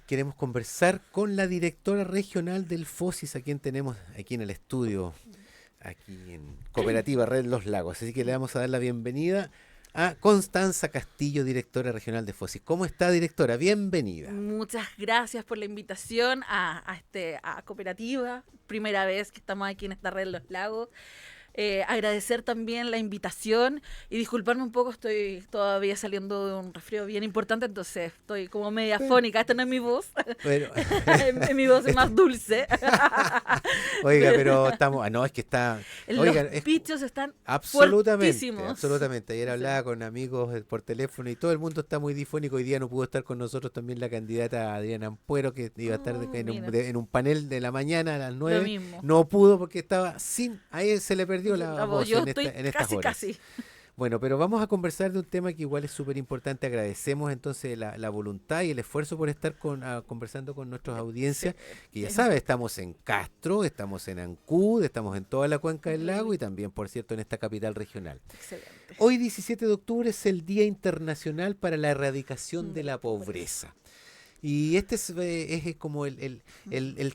queremos conversar con la directora regional del FOSIS, a quien tenemos aquí en el estudio, aquí en Cooperativa Red Los Lagos. Así que le vamos a dar la bienvenida a Constanza Castillo, directora regional de FOSIS. ¿Cómo está, directora? Bienvenida. Muchas gracias por la invitación a Cooperativa. Primera vez que estamos aquí en esta Red Los Lagos. Agradecer también la invitación y disculparme un poco, estoy todavía saliendo de un resfrío bien importante, entonces estoy como media fónica. Esta no es mi voz, Pero, mi voz es más dulce. oiga, pero estamos... no, es que está... Oiga, Los bichos están absolutamente, fuertísimos. absolutamente. Ayer hablaba con amigos por teléfono y todo el mundo está muy difónico. Hoy día no pudo estar con nosotros también la candidata Adriana Ampuero, que iba a estar en un panel de la mañana a las 9. Lo mismo. No pudo porque estaba sin... Ahí se le perdió la No, voz yo en estoy estas casi, horas. casi. Bueno, pero vamos a conversar de un tema que igual es súper importante. Agradecemos entonces la voluntad y el esfuerzo por estar conversando con nuestras audiencias, que ya sabe, estamos en Castro, estamos en Ancud, estamos en toda la cuenca del lago y también, por cierto, en esta capital regional. Excelente. Hoy, 17 de octubre, es el Día Internacional para la Erradicación de la Pobreza. Y este es como el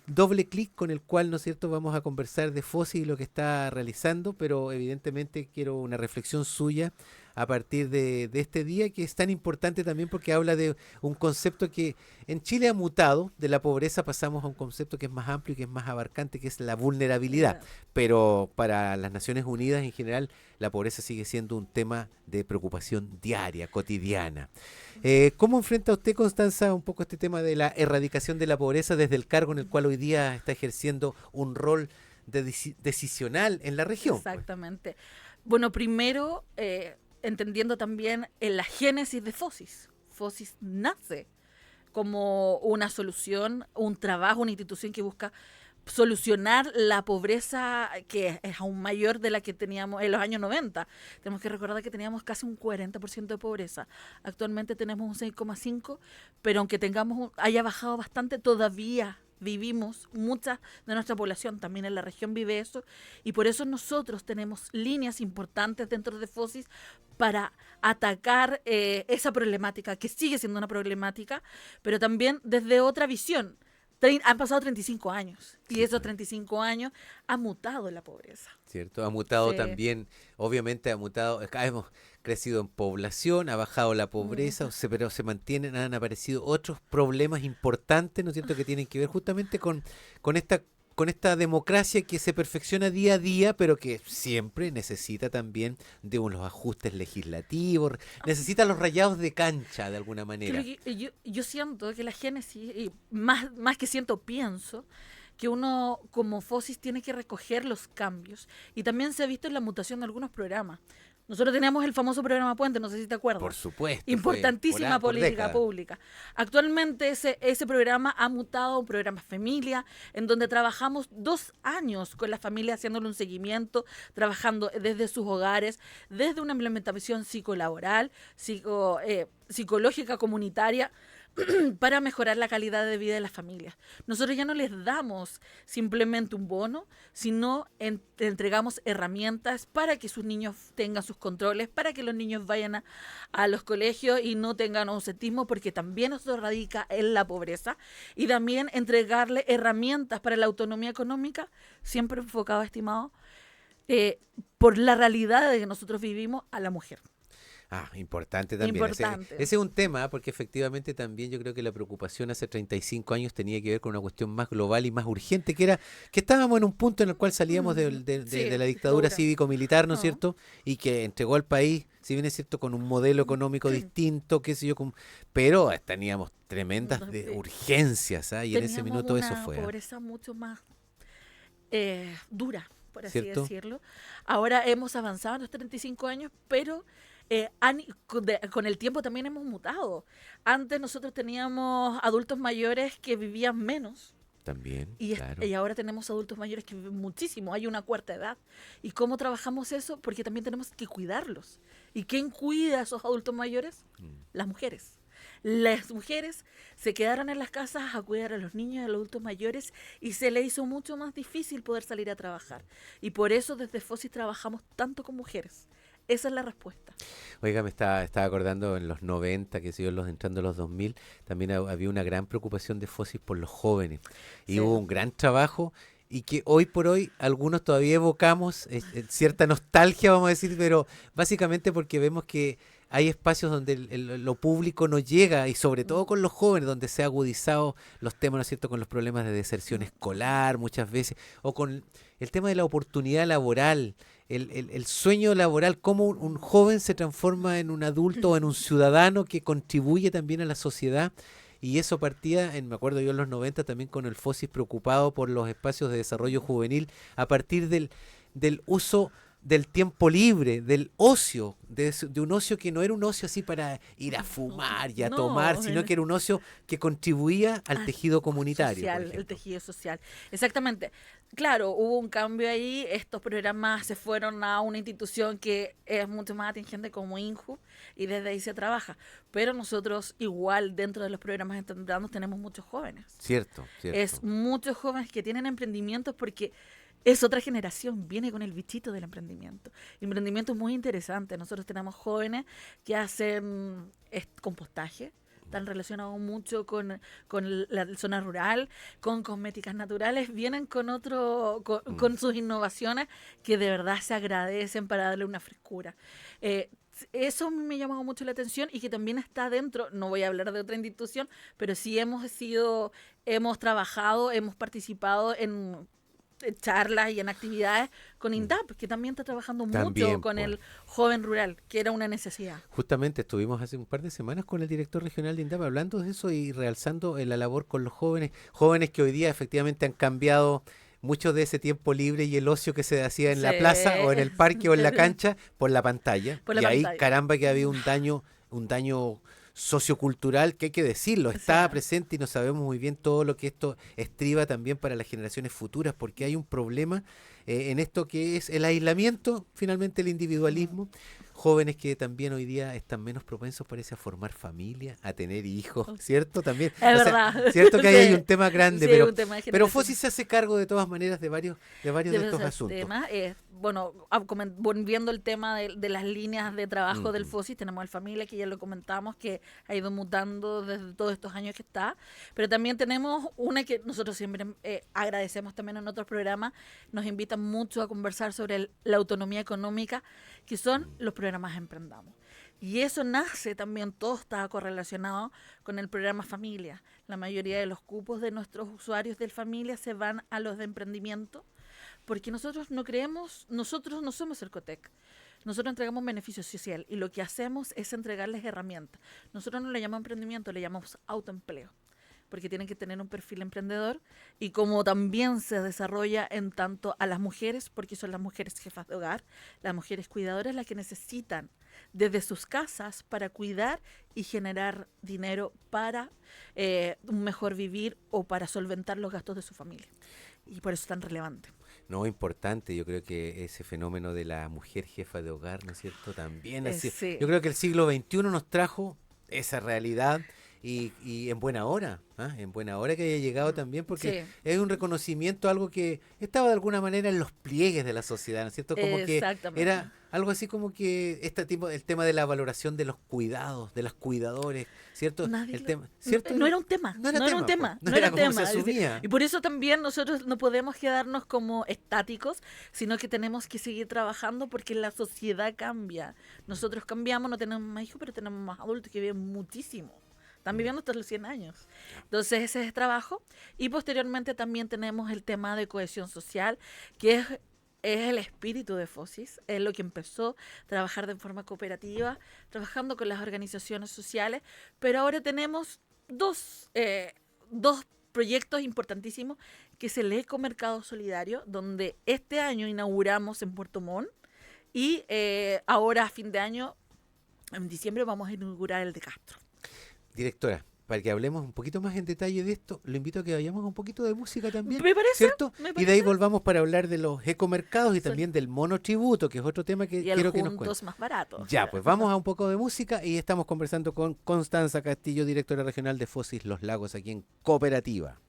doble clic con el cual, ¿no es cierto?, vamos a conversar de FOSIS y lo que está realizando, pero evidentemente quiero una reflexión suya a partir de este día, que es tan importante también porque habla de un concepto que en Chile ha mutado. De la pobreza pasamos a un concepto que es más amplio y que es más abarcante, que es la vulnerabilidad. Pero para las Naciones Unidas en general, la pobreza sigue siendo un tema de preocupación diaria, cotidiana. ¿Cómo enfrenta usted, Constanza, un poco este tema de la erradicación de la pobreza desde el cargo en el cual hoy día está ejerciendo un rol decisional en la región? Exactamente. Bueno, primero, entendiendo también en la génesis de FOSIS. FOSIS nace como una solución, un trabajo, una institución que busca solucionar la pobreza que es aún mayor de la que teníamos en los años 90. Tenemos que recordar que teníamos casi un 40% de pobreza. Actualmente tenemos un 6,5%, pero aunque haya bajado bastante, todavía vivimos, mucha de nuestra población también en la región vive eso, y por eso nosotros tenemos líneas importantes dentro de FOSIS para atacar esa problemática, que sigue siendo una problemática, pero también desde otra visión. Han pasado 35 años y esos 35 años ha mutado la pobreza. ¿Cierto? Ha mutado Sí. también, obviamente ha mutado, hemos crecido en población, ha bajado la pobreza, pero se mantienen, han aparecido otros problemas importantes, ¿no es cierto?, que tienen que ver justamente con esta democracia que se perfecciona día a día, pero que siempre necesita también de unos ajustes legislativos, necesita los rayados de cancha de alguna manera. Yo siento que la génesis, y más que siento, pienso, que uno como FOSIS tiene que recoger los cambios. Y también se ha visto en la mutación de algunos programas. Nosotros teníamos el famoso programa Puente, no sé si te acuerdas. Por supuesto. Importantísima política pública. Actualmente ese programa ha mutado a un programa familia, en donde trabajamos 2 años con la familia haciéndole un seguimiento, trabajando desde sus hogares, desde una implementación psicolaboral, psicológica, comunitaria, para mejorar la calidad de vida de las familias. Nosotros ya no les damos simplemente un bono, sino entregamos herramientas para que sus niños tengan sus controles, para que los niños vayan a los colegios y no tengan ausentismo, porque también eso radica en la pobreza, y también entregarle herramientas para la autonomía económica, siempre enfocado, estimado, por la realidad de que nosotros vivimos, a la mujer. Importante también. Importante. Ese es un tema, porque efectivamente también yo creo que la preocupación hace 35 años tenía que ver con una cuestión más global y más urgente, que estábamos en un punto en el cual salíamos de la dictadura cívico-militar, ¿no es cierto? Y que entregó al país, si bien es cierto, con un modelo económico distinto, qué sé yo, pero teníamos tremendas urgencias, y en ese minuto eso fue. Teníamos una pobreza mucho más dura, por así ¿Cierto? decirlo. Ahora hemos avanzado en los 35 años, pero con el tiempo también hemos mutado. Antes nosotros teníamos adultos mayores que vivían menos. También, Y claro. ahora tenemos adultos mayores que viven muchísimo, hay una cuarta edad. ¿Y cómo trabajamos eso? Porque también tenemos que cuidarlos. ¿Y quién cuida a esos adultos mayores? Las mujeres. Las mujeres se quedaron en las casas a cuidar a los niños y a los adultos mayores, y se les hizo mucho más difícil poder salir a trabajar. Y por eso desde FOSIS trabajamos tanto con mujeres. esa es la respuesta. Oiga, estaba acordando en los 90, que sé yo, entrando a los 2000, también había una gran preocupación de Fosis por los jóvenes. Y Sí. hubo un gran trabajo y que hoy por hoy algunos todavía evocamos cierta nostalgia, vamos a decir, pero básicamente porque vemos que hay espacios donde lo público no llega y sobre todo con los jóvenes, donde se ha agudizado los temas, ¿no es cierto?, con los problemas de deserción escolar muchas veces, o con el tema de la oportunidad laboral, el sueño laboral, cómo un joven se transforma en un adulto o en un ciudadano que contribuye también a la sociedad. Y eso partía, me acuerdo yo en los 90 también con el Fosis preocupado por los espacios de desarrollo juvenil a partir del uso del tiempo libre, del ocio, de un ocio que no era un ocio así para ir a fumar y a No, tomar, sino que era un ocio que contribuía al tejido comunitario. Social, por el ejemplo. tejido social. Exactamente. Claro, hubo un cambio ahí, estos programas se fueron a una institución que es mucho más atingente como INJU y desde ahí se trabaja. Pero nosotros igual dentro de los programas Entendrados tenemos muchos jóvenes. Cierto, cierto. Es muchos jóvenes que tienen emprendimientos porque es otra generación, viene con el bichito del emprendimiento. El emprendimiento es muy interesante. Nosotros tenemos jóvenes que hacen compostaje, están relacionados mucho con la zona rural, con cosméticas naturales, vienen con con sus innovaciones que de verdad se agradecen para darle una frescura. Eso me llamó mucho la atención y que también está dentro, no voy a hablar de otra institución, pero sí hemos trabajado, hemos participado en charlas y en actividades con INDAP, que también está trabajando También, mucho con pues. el joven rural, que era una necesidad. Justamente estuvimos hace un par de semanas con el director regional de INDAP hablando de eso y realzando la labor con los jóvenes, jóvenes que hoy día efectivamente han cambiado mucho de ese tiempo libre y el ocio que se hacía en la Sí. plaza o en el parque o en la cancha por la pantalla. Por la Y ahí, pantalla. caramba, que había un daño sociocultural que hay que decirlo, está Sí. presente y no sabemos muy bien todo lo que esto estriba también para las generaciones futuras, porque hay un problema en esto que es el aislamiento, finalmente el individualismo. Jóvenes que también hoy día están menos propensos, parece, a formar familia, a tener hijos, ¿cierto? También. Es O sea, verdad. cierto que ahí hay Sí. un tema grande, Sí, hay pero, un tema de pero generación. Fosi se hace cargo de todas maneras de varios de estos asuntos. Temas. Bueno, volviendo al tema de las líneas de trabajo del Ujú. FOSI, tenemos el Familia, que ya lo comentamos, que ha ido mutando desde todos estos años que está, pero también tenemos una que nosotros siempre agradecemos también en otros programas, nos invitan mucho a conversar sobre la autonomía económica, que son los programas Emprendamos. Y eso nace también, todo está correlacionado con el programa Familia. La mayoría de los cupos de nuestros usuarios del Familia se van a los de emprendimiento, porque nosotros no somos Cercotec. Nosotros entregamos un beneficio social y lo que hacemos es entregarles herramientas. Nosotros no le llamamos emprendimiento, le llamamos autoempleo, porque tienen que tener un perfil emprendedor y como también se desarrolla en tanto a las mujeres, porque son las mujeres jefas de hogar, las mujeres cuidadoras las que necesitan desde sus casas para cuidar y generar dinero para un mejor vivir o para solventar los gastos de su familia. Y por eso es tan relevante. No, importante, yo creo que ese fenómeno de la mujer jefa de hogar, ¿no es cierto? También así. Sí. Yo creo que el siglo XXI nos trajo esa realidad y en buena hora, ¿ah? En buena hora que haya llegado también, porque Sí. es un reconocimiento, algo que estaba de alguna manera en los pliegues de la sociedad, ¿no es cierto? Como que Exactamente. era algo así como que el tema de la valoración de los cuidados, de los cuidadores, ¿cierto? Nadie El lo- tema, ¿cierto? No era un tema. No era un tema, tema. pues. No No era era como tema. se asumía. Y por eso también nosotros no podemos quedarnos como estáticos, sino que tenemos que seguir trabajando porque la sociedad cambia. Nosotros cambiamos, no tenemos más hijos, pero tenemos más adultos que viven muchísimo. Están viviendo hasta los 100 años. Entonces ese es el trabajo. Y posteriormente también tenemos el tema de cohesión social, que es el espíritu de FOSIS, es lo que empezó a trabajar de forma cooperativa, trabajando con las organizaciones sociales, pero ahora tenemos dos proyectos importantísimos, que es el Ecomercado Solidario, donde este año inauguramos en Puerto Montt, y ahora a fin de año, en diciembre, vamos a inaugurar el de Castro. Directora, para que hablemos un poquito más en detalle de esto, lo invito a que vayamos a un poquito de música también, ¿Me parece? ¿cierto? ¿Me Y de parece? ahí volvamos para hablar de los ecomercados y Son- también del monotributo, que es otro tema que Y el quiero que nos cuente. juntos más baratos. Ya, pues vamos a un poco de música y estamos conversando con Constanza Castillo, directora regional de FOSIS Los Lagos aquí en Cooperativa.